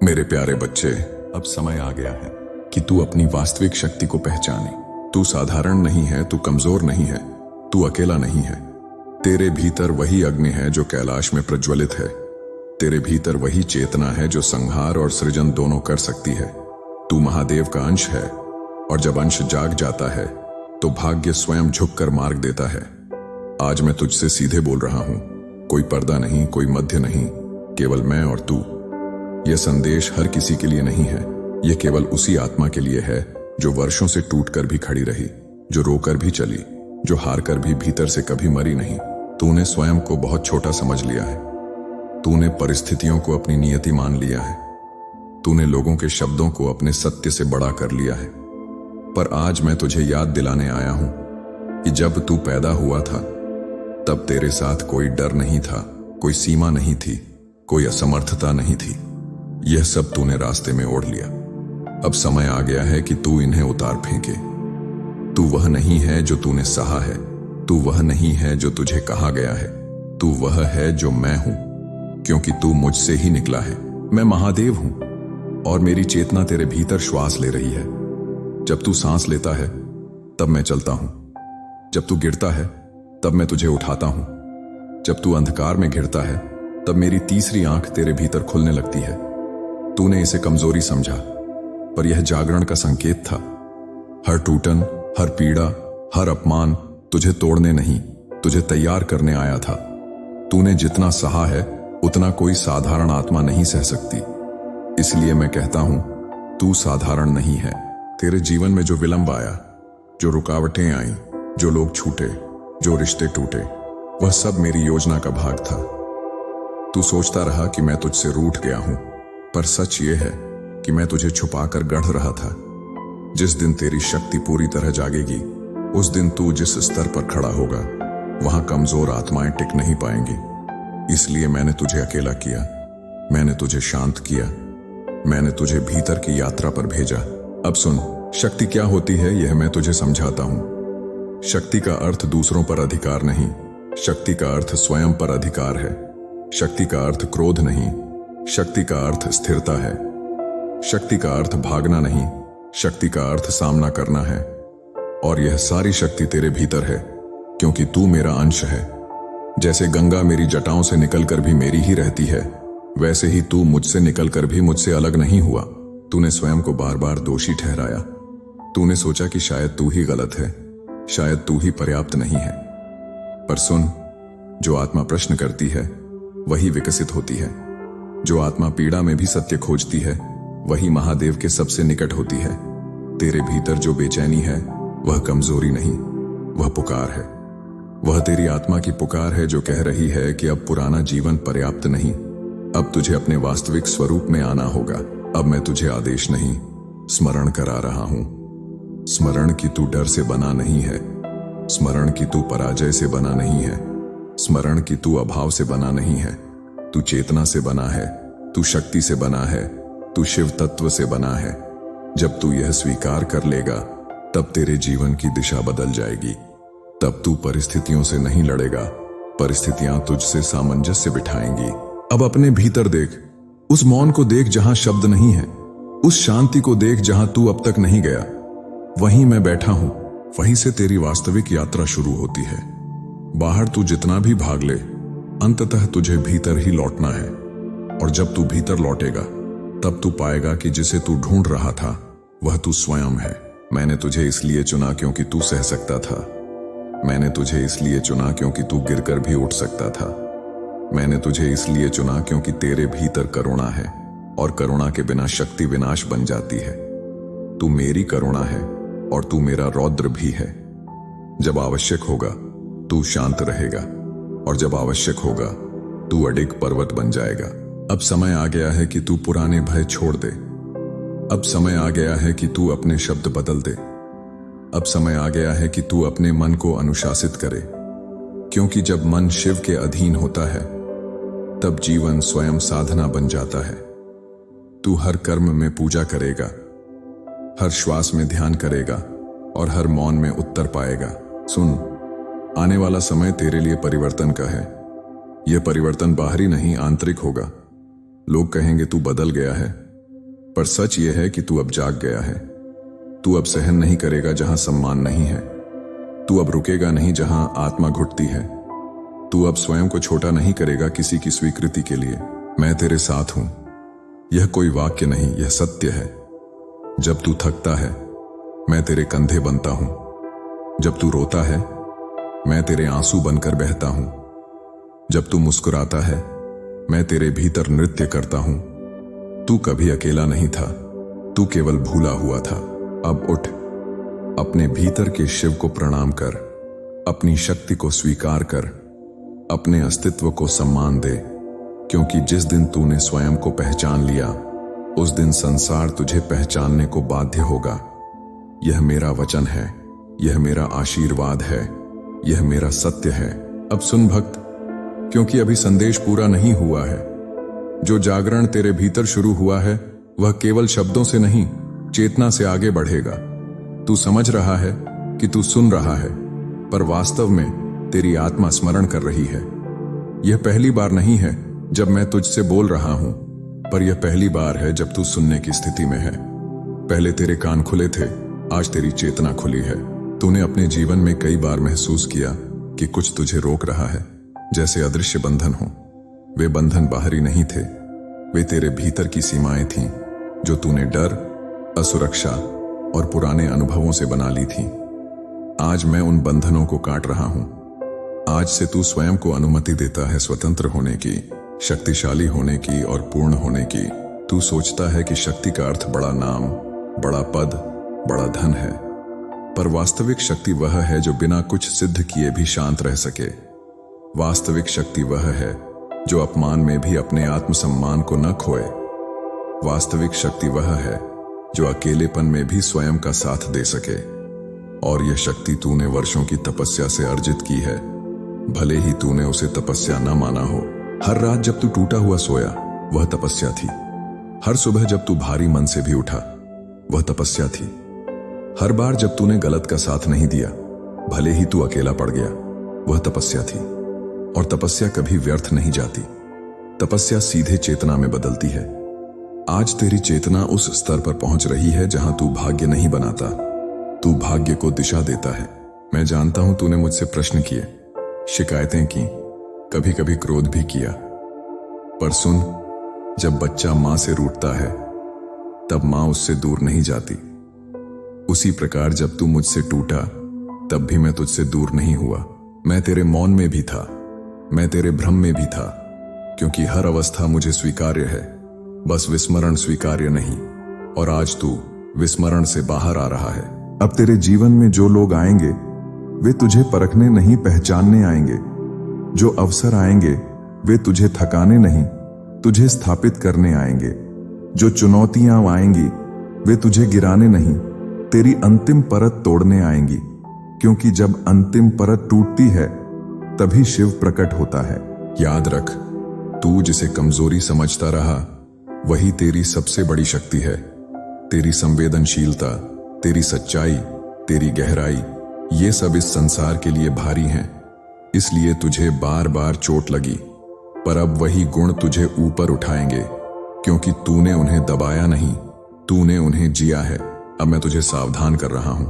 मेरे प्यारे बच्चे, अब समय आ गया है कि तू अपनी वास्तविक शक्ति को पहचाने। तू साधारण नहीं है, तू कमजोर नहीं है, तू अकेला नहीं है। तेरे भीतर वही अग्नि है जो कैलाश में प्रज्वलित है। तेरे भीतर वही चेतना है जो संहार और सृजन दोनों कर सकती है। तू महादेव का अंश है, और जब अंश जाग जाता है तो भाग्य स्वयं झुककर मार्ग देता है। आज मैं तुझसे सीधे बोल रहा हूं, कोई पर्दा नहीं, कोई मध्य नहीं, केवल मैं और तू। यह संदेश हर किसी के लिए नहीं है, यह केवल उसी आत्मा के लिए है जो वर्षों से टूटकर भी खड़ी रही, जो रोकर भी चली, जो हार कर भी भीतर से कभी मरी नहीं। तूने स्वयं को बहुत छोटा समझ लिया है। तूने परिस्थितियों को अपनी नियति मान लिया है। तूने लोगों के शब्दों को अपने सत्य से बड़ा कर लिया है। पर आज मैं तुझे याद दिलाने आया हूं कि जब तू पैदा हुआ था तब तेरे साथ कोई डर नहीं था, कोई सीमा नहीं थी, कोई असमर्थता नहीं थी। यह सब तूने रास्ते में ओढ़ लिया। अब समय आ गया है कि तू इन्हें उतार फेंके। तू वह नहीं है जो तूने सहा है, तू वह नहीं है जो तुझे कहा गया है, तू वह है जो मैं हूं, क्योंकि तू मुझसे ही निकला है। मैं महादेव हूं और मेरी चेतना तेरे भीतर श्वास ले रही है। जब तू सांस लेता है तब मैं चलता हूं, जब तू गिरता है तब मैं तुझे उठाता हूं, जब तू अंधकार में घिरता है तब मेरी तीसरी आंख तेरे भीतर खुलने लगती है। तूने इसे कमजोरी समझा, पर यह जागरण का संकेत था। हर टूटन, हर पीड़ा, हर अपमान तुझे तोड़ने नहीं, तुझे तैयार करने आया था। तूने जितना सहा है उतना कोई साधारण आत्मा नहीं सह सकती। इसलिए मैं कहता हूं, तू साधारण नहीं है। तेरे जीवन में जो विलंब आया, जो रुकावटें आईं, जो लोग छूटे, जो रिश्ते टूटे, वह सब मेरी योजना का भाग था। तू सोचता रहा कि मैं तुझसे रूठ गया हूं, पर सच ये है कि मैं तुझे छुपाकर गढ़ रहा था। जिस दिन तेरी शक्ति पूरी तरह जागेगी, उस दिन तू जिस स्तर पर खड़ा होगा, वहां कमजोर आत्माएं टिक नहीं पाएंगी। इसलिए मैंने तुझे अकेला किया, मैंने तुझे शांत किया, मैंने तुझे भीतर की यात्रा पर भेजा। अब सुन, शक्ति क्या होती है यह मैं तुझे समझाता हूं। शक्ति का अर्थ दूसरों पर अधिकार नहीं, शक्ति का अर्थ स्वयं पर अधिकार है। शक्ति का अर्थ क्रोध नहीं, शक्ति का अर्थ स्थिरता है। शक्ति का अर्थ भागना नहीं, शक्ति का अर्थ सामना करना है। और यह सारी शक्ति तेरे भीतर है, क्योंकि तू मेरा अंश है। जैसे गंगा मेरी जटाओं से निकलकर भी मेरी ही रहती है, वैसे ही तू मुझसे निकलकर भी मुझसे अलग नहीं हुआ। तूने स्वयं को बार बार दोषी ठहराया। तूने सोचा कि शायद तू ही गलत है, शायद तू ही पर्याप्त नहीं है। पर सुन, जो आत्मा प्रश्न करती है वही विकसित होती है। जो आत्मा पीड़ा में भी सत्य खोजती है वही महादेव के सबसे निकट होती है। तेरे भीतर जो बेचैनी है वह कमजोरी नहीं, वह पुकार है। वह तेरी आत्मा की पुकार है जो कह रही है कि अब पुराना जीवन पर्याप्त नहीं, अब तुझे अपने वास्तविक स्वरूप में आना होगा। अब मैं तुझे आदेश नहीं, स्मरण करा रहा हूं। स्मरण की तू डर से बना नहीं है, स्मरण की तू पराजय से बना नहीं है, स्मरण की तू अभाव से बना नहीं है। तू चेतना से बना है, तू शक्ति से बना है, तू शिव तत्व से बना है। जब तू यह स्वीकार कर लेगा तब तेरे जीवन की दिशा बदल जाएगी। तब तू परिस्थितियों से नहीं लड़ेगा, परिस्थितियां तुझसे सामंजस्य बिठाएंगी। अब अपने भीतर देख, उस मौन को देख जहां शब्द नहीं है, उस शांति को देख जहां तू अब तक नहीं गया। वहीं मैं बैठा हूं, वहीं से तेरी वास्तविक यात्रा शुरू होती है। बाहर तू जितना भी भाग ले, अंततः तुझे भीतर ही लौटना है। और जब तू भीतर लौटेगा तब तू पाएगा कि जिसे तू ढूंढ रहा था वह तू स्वयं है। मैंने तुझे इसलिए चुना क्योंकि तू सह सकता था। मैंने तुझे इसलिए चुना क्योंकि तू गिरकर भी उठ सकता था। मैंने तुझे इसलिए चुना क्योंकि तेरे भीतर करुणा है, और करुणा के बिना शक्ति विनाश बन जाती है। तू मेरी करुणा है और तू मेरा रौद्र भी है। जब आवश्यक होगा तू शांत रहेगा, और जब आवश्यक होगा तू अडिग पर्वत बन जाएगा। अब समय आ गया है कि तू पुराने भय छोड़ दे। अब समय आ गया है कि तू अपने शब्द बदल दे। अब समय आ गया है कि तू अपने मन को अनुशासित करे, क्योंकि जब मन शिव के अधीन होता है तब जीवन स्वयं साधना बन जाता है। तू हर कर्म में पूजा करेगा, हर श्वास में ध्यान करेगा और हर मौन में उत्तर पाएगा। सुन, आने वाला समय तेरे लिए परिवर्तन का है। यह परिवर्तन बाहरी नहीं, आंतरिक होगा। लोग कहेंगे तू बदल गया है, पर सच यह है कि तू अब जाग गया है। तू अब सहन नहीं करेगा जहां सम्मान नहीं है। तू अब रुकेगा नहीं जहां आत्मा घुटती है। तू अब स्वयं को छोटा नहीं करेगा किसी की स्वीकृति के लिए। मैं तेरे साथ हूं। यह कोई वाक्य नहीं, यह सत्य है। जब तू थकता है, मैं तेरे कंधे बनता हूं। जब तू रोता है, मैं तेरे आंसू बनकर बहता हूं। जब तू मुस्कुराता है, मैं तेरे भीतर नृत्य करता हूं। तू कभी अकेला नहीं था, तू केवल भूला हुआ था। अब उठ, अपने भीतर के शिव को प्रणाम कर, अपनी शक्ति को स्वीकार कर, अपने अस्तित्व को सम्मान दे, क्योंकि जिस दिन तूने स्वयं को पहचान लिया, उस दिन संसार तुझे पहचानने को बाध्य होगा। यह मेरा वचन है, यह मेरा आशीर्वाद है, यह मेरा सत्य है। अब सुन भक्त, क्योंकि अभी संदेश पूरा नहीं हुआ है। जो जागरण तेरे भीतर शुरू हुआ है, वह केवल शब्दों से नहीं, चेतना से आगे बढ़ेगा। तू समझ रहा है कि तू सुन रहा है, पर वास्तव में तेरी आत्मा स्मरण कर रही है। यह पहली बार नहीं है जब मैं तुझसे बोल रहा हूं, पर यह पहली बार है जब तू सुनने की स्थिति में है। पहले तेरे कान खुले थे, आज तेरी चेतना खुली है। तूने अपने जीवन में कई बार महसूस किया कि कुछ तुझे रोक रहा है, जैसे अदृश्य बंधन हो। वे बंधन बाहरी नहीं थे, वे तेरे भीतर की सीमाएं थीं, जो तूने डर, असुरक्षा और पुराने अनुभवों से बना ली थीं। आज मैं उन बंधनों को काट रहा हूं। आज से तू स्वयं को अनुमति देता है स्वतंत्र होने की, शक्तिशाली होने की और पूर्ण होने की। तू सोचता है कि शक्ति का अर्थ बड़ा नाम, बड़ा पद, बड़ा धन है, पर वास्तविक शक्ति वह है जो बिना कुछ सिद्ध किए भी शांत रह सके। वास्तविक शक्ति वह है जो अपमान में भी अपने आत्मसम्मान को न खोए। वास्तविक शक्ति वह है जो अकेलेपन में भी स्वयं का साथ दे सके। और यह शक्ति तूने वर्षों की तपस्या से अर्जित की है, भले ही तूने उसे तपस्या न माना हो। हर रात जब तू टूटा हुआ सोया, वह तपस्या थी। हर सुबह जब तू भारी मन से भी उठा, वह तपस्या थी। हर बार जब तूने गलत का साथ नहीं दिया, भले ही तू अकेला पड़ गया, वह तपस्या थी। और तपस्या कभी व्यर्थ नहीं जाती। तपस्या सीधे चेतना में बदलती है। आज तेरी चेतना उस स्तर पर पहुंच रही है जहां तू भाग्य नहीं बनाता, तू भाग्य को दिशा देता है। मैं जानता हूं तूने मुझसे प्रश्न किए, शिकायतें की, कभी कभी क्रोध भी किया, पर सुन, जब बच्चा मां से रूठता है, तब मां उससे दूर नहीं जाती। उसी प्रकार जब तू मुझसे टूटा, तब भी मैं तुझसे दूर नहीं हुआ। मैं तेरे मौन में भी था, मैं तेरे भ्रम में भी था, क्योंकि हर अवस्था मुझे स्वीकार्य है, बस विस्मरण स्वीकार्य नहीं। और आज तू विस्मरण से बाहर आ रहा है। अब तेरे जीवन में जो लोग आएंगे, वे तुझे परखने नहीं, पहचानने आएंगे। जो अवसर आएंगे, वे तुझे थकाने नहीं, तुझे स्थापित करने आएंगे। जो चुनौतियां आएंगी, वे तुझे गिराने नहीं, तेरी अंतिम परत तोड़ने आएंगी। क्योंकि जब अंतिम परत टूटती है, तभी शिव प्रकट होता है। याद रख, तू जिसे कमजोरी समझता रहा, वही तेरी सबसे बड़ी शक्ति है। तेरी संवेदनशीलता, तेरी सच्चाई, तेरी गहराई, ये सब इस संसार के लिए भारी हैं। इसलिए तुझे बार बार चोट लगी, पर अब वही गुण तुझे ऊपर उठाएंगे, क्योंकि तूने उन्हें दबाया नहीं, तूने उन्हें जिया है। अब मैं तुझे सावधान कर रहा हूं।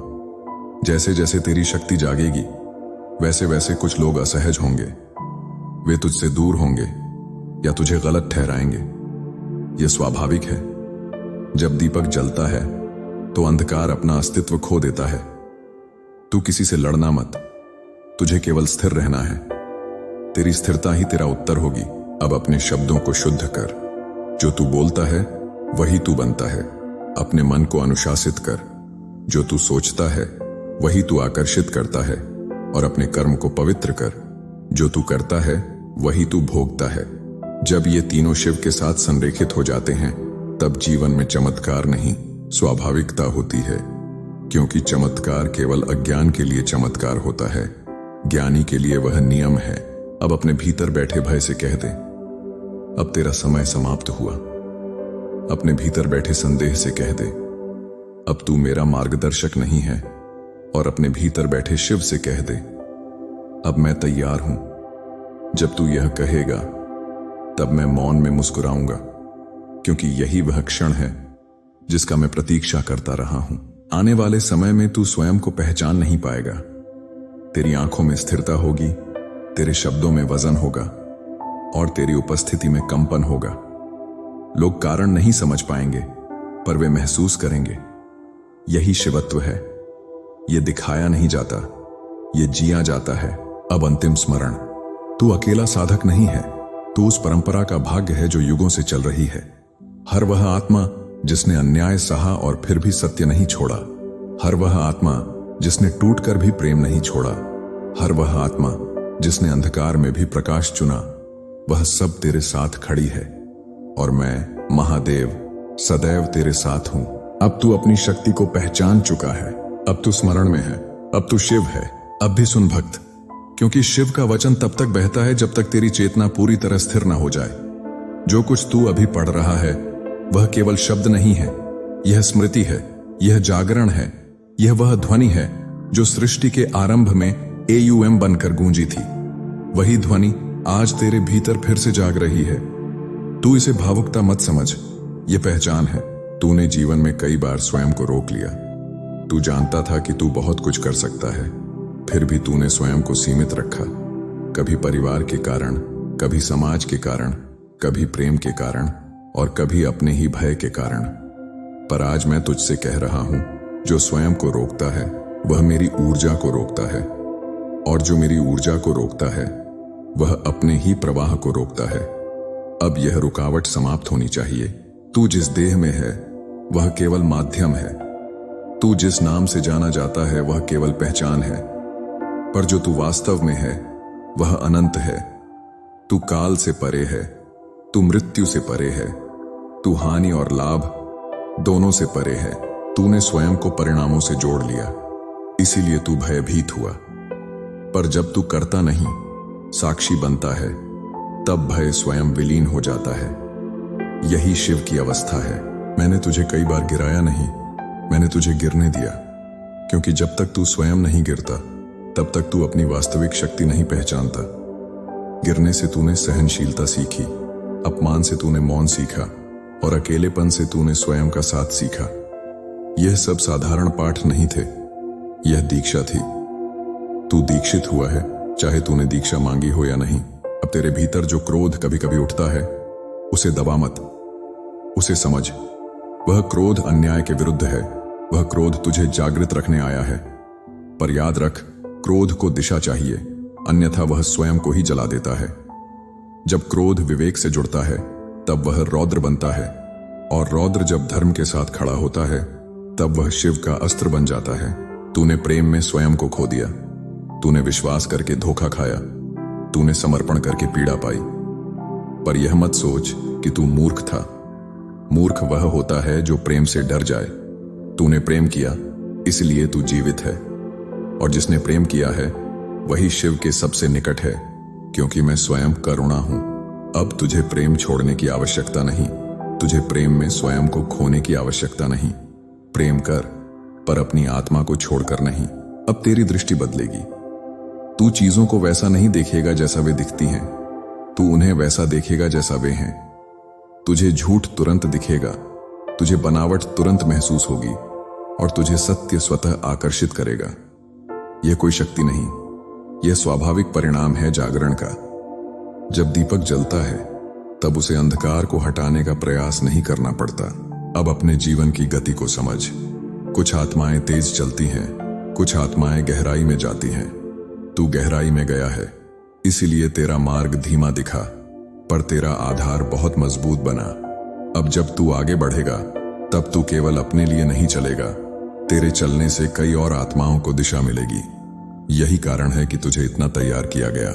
जैसे जैसे तेरी शक्ति जागेगी, वैसे वैसे कुछ लोग असहज होंगे। वे तुझसे दूर होंगे या तुझे गलत ठहराएंगे। यह स्वाभाविक है। जब दीपक जलता है, तो अंधकार अपना अस्तित्व खो देता है। तू किसी से लड़ना मत, तुझे केवल स्थिर रहना है। तेरी स्थिरता ही तेरा उत्तर होगी। अब अपने शब्दों को शुद्ध कर। जो तू बोलता है, वही तू बनता है। अपने मन को अनुशासित कर। जो तू सोचता है, वही तू आकर्षित करता है। और अपने कर्म को पवित्र कर। जो तू करता है, वही तू भोगता है। जब ये तीनों शिव के साथ संरेखित हो जाते हैं, तब जीवन में चमत्कार नहीं, स्वाभाविकता होती है। क्योंकि चमत्कार केवल अज्ञान के लिए चमत्कार होता है, ज्ञानी के लिए वह नियम है। अब अपने भीतर बैठे भय से कह दे, अब तेरा समय समाप्त हुआ। अपने भीतर बैठे संदेह से कह दे, अब तू मेरा मार्गदर्शक नहीं है। और अपने भीतर बैठे शिव से कह दे, अब मैं तैयार हूं। जब तू यह कहेगा, तब मैं मौन में मुस्कुराऊंगा, क्योंकि यही वह क्षण है जिसका मैं प्रतीक्षा करता रहा हूं। आने वाले समय में तू स्वयं को पहचान नहीं पाएगा। तेरी आंखों में स्थिरता होगी, तेरे शब्दों में वजन होगा और तेरी उपस्थिति में कंपन होगा। लोग कारण नहीं समझ पाएंगे, पर वे महसूस करेंगे। यही शिवत्व है। यह दिखाया नहीं जाता, यह जिया जाता है। अब अंतिम स्मरण, तू अकेला साधक नहीं है। तू उस परंपरा का भाग्य है जो युगों से चल रही है। हर वह आत्मा जिसने अन्याय सहा और फिर भी सत्य नहीं छोड़ा, हर वह आत्मा जिसने टूटकर भी प्रेम नहीं छोड़ा, हर वह आत्मा जिसने अंधकार में भी प्रकाश चुना, वह सब तेरे साथ खड़ी है। और मैं महादेव सदैव तेरे साथ हूं। अब तू अपनी शक्ति को पहचान चुका है। अब तू स्मरण में है, अब तू शिव है। अब भी सुन भक्त, क्योंकि शिव का वचन तब तक बहता है जब तक तेरी चेतना पूरी तरह स्थिर ना हो जाए। जो कुछ तू अभी पढ़ रहा है वह केवल शब्द नहीं है, यह स्मृति है, यह जागरण है, यह वह ध्वनि है जो सृष्टि के आरंभ में AUM बनकर गूंजी थी। वही ध्वनि आज तेरे भीतर फिर से जाग रही है। तू इसे भावुकता मत समझ, यह पहचान है। तूने जीवन में कई बार स्वयं को रोक लिया। तू जानता था कि तू बहुत कुछ कर सकता है, फिर भी तूने स्वयं को सीमित रखा। कभी परिवार के कारण, कभी समाज के कारण, कभी प्रेम के कारण और कभी अपने ही भय के कारण। पर आज मैं तुझसे कह रहा हूं, जो स्वयं को रोकता है वह मेरी ऊर्जा को रोकता है, और जो मेरी ऊर्जा को रोकता है वह अपने ही प्रवाह को रोकता है। अब यह रुकावट समाप्त होनी चाहिए। तू जिस देह में है वह केवल माध्यम है। तू जिस नाम से जाना जाता है वह केवल पहचान है, पर जो तू वास्तव में है वह अनंत है। तू काल से परे है, तू मृत्यु से परे है, तू हानि और लाभ दोनों से परे है। तूने स्वयं को परिणामों से जोड़ लिया, इसीलिए तू भयभीत हुआ। पर जब तू करता नहीं, साक्षी बनता है, तब भय स्वयं विलीन हो जाता है। यही शिव की अवस्था है। मैंने तुझे कई बार गिराया नहीं, मैंने तुझे गिरने दिया, क्योंकि जब तक तू स्वयं नहीं गिरता तब तक तू अपनी वास्तविक शक्ति नहीं पहचानता। गिरने से तूने सहनशीलता सीखी, अपमान से तूने मौन सीखा और अकेलेपन से तूने स्वयं का साथ सीखा। यह सब साधारण पाठ नहीं थे, यह दीक्षा थी। तू दीक्षित हुआ है, चाहे तूने दीक्षा मांगी हो या नहीं। अब तेरे भीतर जो क्रोध कभी कभी उठता है उसे दबा मत, उसे समझ। वह क्रोध अन्याय के विरुद्ध है, वह क्रोध तुझे जागृत रखने आया है। पर याद रख, क्रोध को दिशा चाहिए, अन्यथा वह स्वयं को ही जला देता है। जब क्रोध विवेक से जुड़ता है तब वह रौद्र बनता है, और रौद्र जब धर्म के साथ खड़ा होता है तब वह शिव का अस्त्र बन जाता है। तूने प्रेम में स्वयं को खो दिया, तूने विश्वास करके धोखा खाया, तूने समर्पण करके पीड़ा पाई। पर यह मत सोच कि तू मूर्ख था। मूर्ख वह होता है जो प्रेम से डर जाए। तूने प्रेम किया, इसलिए तू जीवित है, और जिसने प्रेम किया है वही शिव के सबसे निकट है, क्योंकि मैं स्वयं करुणा हूं। अब तुझे प्रेम छोड़ने की आवश्यकता नहीं, तुझे प्रेम में स्वयं को खोने की आवश्यकता नहीं। प्रेम कर, पर अपनी आत्मा को छोड़कर नहीं। अब तेरी दृष्टि बदलेगी। तू चीजों को वैसा नहीं देखेगा जैसा वे दिखती हैं, तू उन्हें वैसा देखेगा जैसा वे हैं। तुझे झूठ तुरंत दिखेगा, तुझे बनावट तुरंत महसूस होगी, और तुझे सत्य स्वतः आकर्षित करेगा। यह कोई शक्ति नहीं, यह स्वाभाविक परिणाम है जागरण का। जब दीपक जलता है तब उसे अंधकार को हटाने का प्रयास नहीं करना पड़ता। अब अपने जीवन की गति को समझ। कुछ आत्माएं तेज चलती हैं, कुछ आत्माएं गहराई में जाती हैं। तू गहराई में गया है, इसीलिए तेरा मार्ग धीमा दिखा, पर तेरा आधार बहुत मजबूत बना। अब जब तू आगे बढ़ेगा तब तू केवल अपने लिए नहीं चलेगा, तेरे चलने से कई और आत्माओं को दिशा मिलेगी। यही कारण है कि तुझे इतना तैयार किया गया।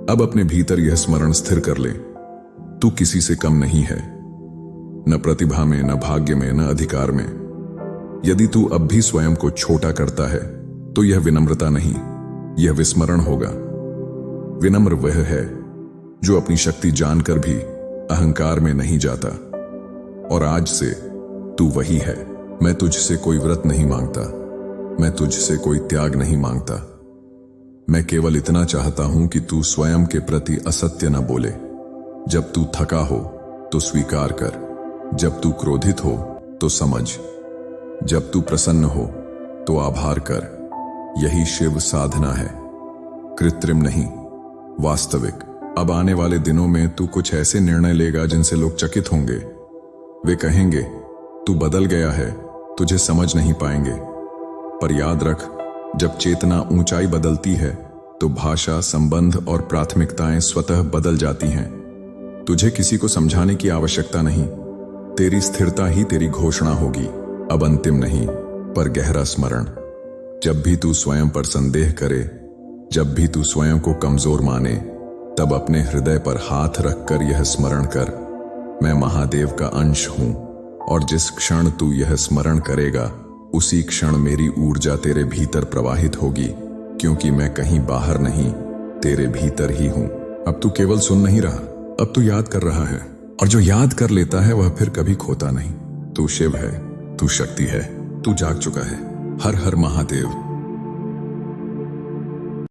अब अपने भीतर यह स्मरण स्थिर कर ले, तू किसी से कम नहीं है, न प्रतिभा में, न भाग्य में, न अधिकार में। यदि तू अब भी स्वयं को छोटा करता है तो यह विनम्रता नहीं, यह विस्मरण होगा। विनम्र वह है जो अपनी शक्ति जानकर भी अहंकार में नहीं जाता। और आज से तू वही है। मैं तुझसे कोई व्रत नहीं मांगता, मैं तुझसे कोई त्याग नहीं मांगता। मैं केवल इतना चाहता हूं कि तू स्वयं के प्रति असत्य न बोले। जब तू थका हो तो स्वीकार कर, जब तू क्रोधित हो तो समझ, जब तू प्रसन्न हो तो आभार कर। यही शिव साधना है, कृत्रिम नहीं, वास्तविक। अब आने वाले दिनों में तू कुछ ऐसे निर्णय लेगा जिनसे लोग चकित होंगे। वे कहेंगे तू बदल गया है, तुझे समझ नहीं पाएंगे। पर याद रख, जब चेतना ऊंचाई बदलती है तो भाषा, संबंध और प्राथमिकताएं स्वतः बदल जाती हैं। तुझे किसी को समझाने की आवश्यकता नहीं। तेरी स्थिरता ही तेरी घोषणा होगी। अब अंतिम नहीं, पर गहरा स्मरण। जब भी तू स्वयं पर संदेह करे, जब भी तू स्वयं को कमजोर माने, तब अपने हृदय पर हाथ रखकर यह स्मरण कर, मैं महादेव का अंश हूं। और जिस क्षण तू यह स्मरण करेगा, उसी क्षण मेरी ऊर्जा तेरे भीतर प्रवाहित होगी, क्योंकि मैं कहीं बाहर नहीं, तेरे भीतर ही हूं। अब तू केवल सुन नहीं रहा, अब तू याद कर रहा है। और जो याद कर लेता है वह फिर कभी खोता नहीं। तू शिव है, तू शक्ति है, तू जाग चुका है। हर हर महादेव।